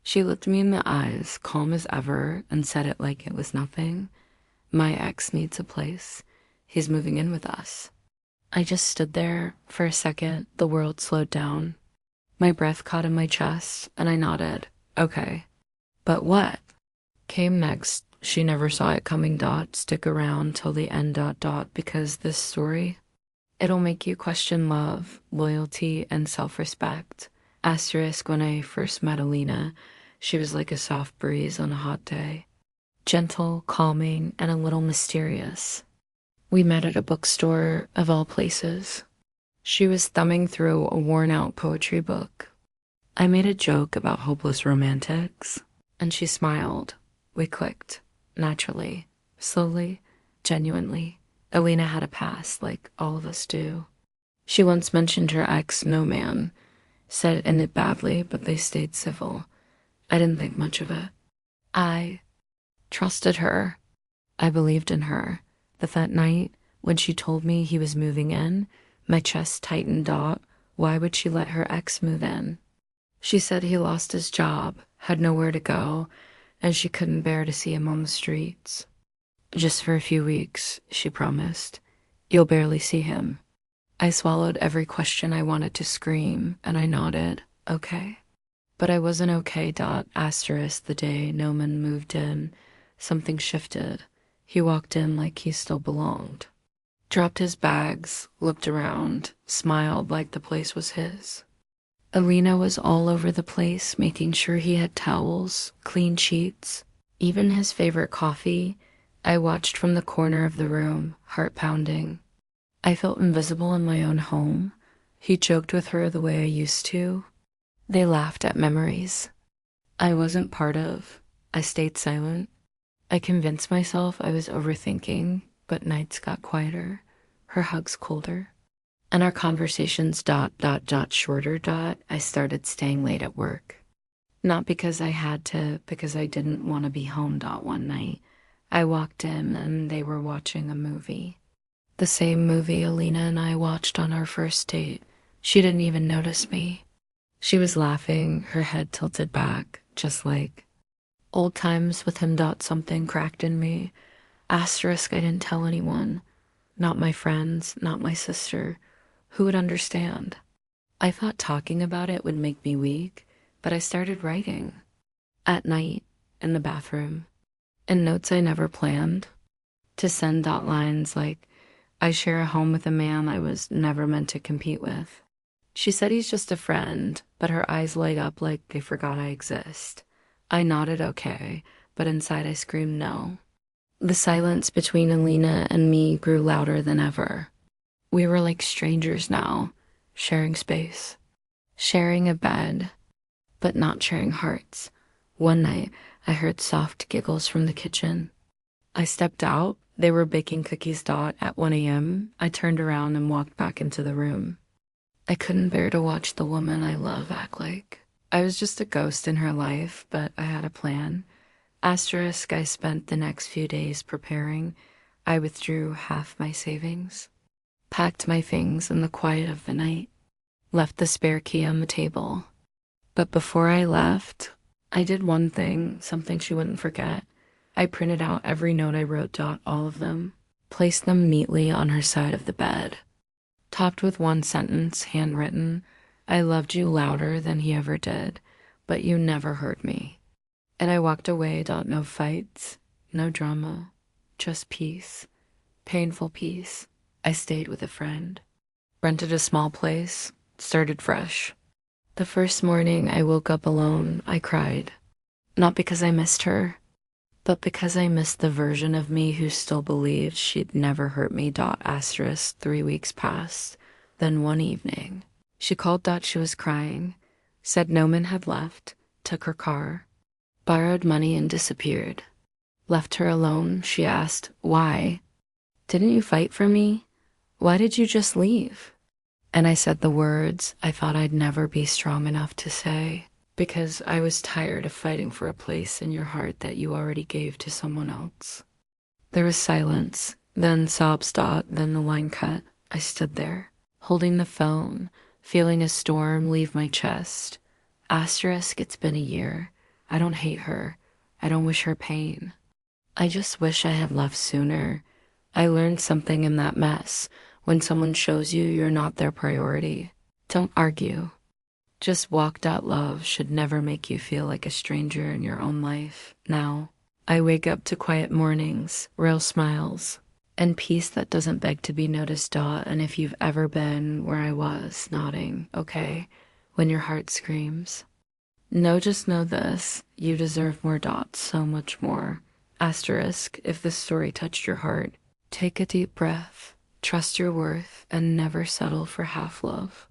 She looked me in the eyes, calm as ever, and said it like it was nothing. My ex needs a place. He's moving in with us. I just stood there. For a second, the world slowed down. My breath caught in my chest, and I nodded. Okay. But what? Came next. She never saw it coming. Stick around till the end. Because this story, it'll make you question love, loyalty, and self-respect. Asterisk, when I first met Alina, she was like a soft breeze on a hot day. Gentle, calming, and a little mysterious. We met at a bookstore, of all places. She was thumbing through a worn-out poetry book. I made a joke about hopeless romantics, and she smiled. We clicked, naturally, slowly, genuinely. Alina had a past, like all of us do. She once mentioned her ex, No Man, said it ended badly, but they stayed civil. I didn't think much of it. I trusted her. I believed in her. But that night, when she told me he was moving in, my chest tightened. Why would she let her ex move in? She said he lost his job, had nowhere to go, and she couldn't bear to see him on the streets. Just for a few weeks, she promised. You'll barely see him. I swallowed every question I wanted to scream, and I nodded. Okay. But I wasn't okay. Asterisk, the day Noman moved in, something shifted. He walked in like he still belonged. Dropped his bags, looked around, smiled like the place was his. Alina was all over the place, making sure he had towels, clean sheets, even his favorite coffee. I watched from the corner of the room, heart pounding. I felt invisible in my own home. He joked with her the way I used to. They laughed at memories I wasn't part of. I stayed silent. I convinced myself I was overthinking, but nights got quieter, her hugs colder, and our conversations shorter. I started staying late at work. Not because I had to, because I didn't want to be home. One night, I walked in and they were watching a movie. The same movie Alina and I watched on our first date. She didn't even notice me. She was laughing, her head tilted back, just like old times with him. Something cracked in me. Asterisk, I didn't tell anyone. Not my friends, not my sister. Who would understand? I thought talking about it would make me weak, but I started writing. At night, in the bathroom, in notes I never planned. To send. Lines like, I share a home with a man I was never meant to compete with. She said he's just a friend, but her eyes light up like they forgot I exist. I nodded okay, but inside I screamed no. The silence between Alina and me grew louder than ever. We were like strangers now, sharing space, sharing a bed, but not sharing hearts. One night, I heard soft giggles from the kitchen. I stepped out. They were baking cookies. At 1 a.m., I turned around and walked back into the room. I couldn't bear to watch the woman I love act like I was just a ghost in her life, but I had a plan. Asterisk, I spent the next few days preparing. I withdrew half my savings, packed my things in the quiet of the night, left the spare key on the table. But before I left, I did one thing, something she wouldn't forget. I printed out every note I wrote. All of them, placed them neatly on her side of the bed. Topped with one sentence, handwritten, I loved you louder than he ever did, but you never hurt me. And I walked away. No fights, no drama, just peace, painful peace. I stayed with a friend, rented a small place, started fresh. The first morning I woke up alone, I cried. Not because I missed her, but because I missed the version of me who still believed she'd never hurt me. Asterisk, 3 weeks passed. Then one evening, she called. She was crying, said Noman had left, took her car, borrowed money and disappeared. Left her alone. She asked, why? Didn't you fight for me? Why did you just leave? And I said the words I thought I'd never be strong enough to say. Because I was tired of fighting for a place in your heart that you already gave to someone else. There was silence, then sobs. Then the line cut. I stood there, holding the phone, feeling a storm leave my chest. Asterisk, it's been a year. I don't hate her. I don't wish her pain. I just wish I had left sooner. I learned something in that mess. When someone shows you you're not their priority, don't argue. Just walk. Love should never make you feel like a stranger in your own life. Now, I wake up to quiet mornings, real smiles, and peace that doesn't beg to be noticed. And if you've ever been where I was, nodding, okay, when your heart screams, no, just know this, you deserve more. So much more. Asterisk, if this story touched your heart, take a deep breath, trust your worth, and never settle for half love.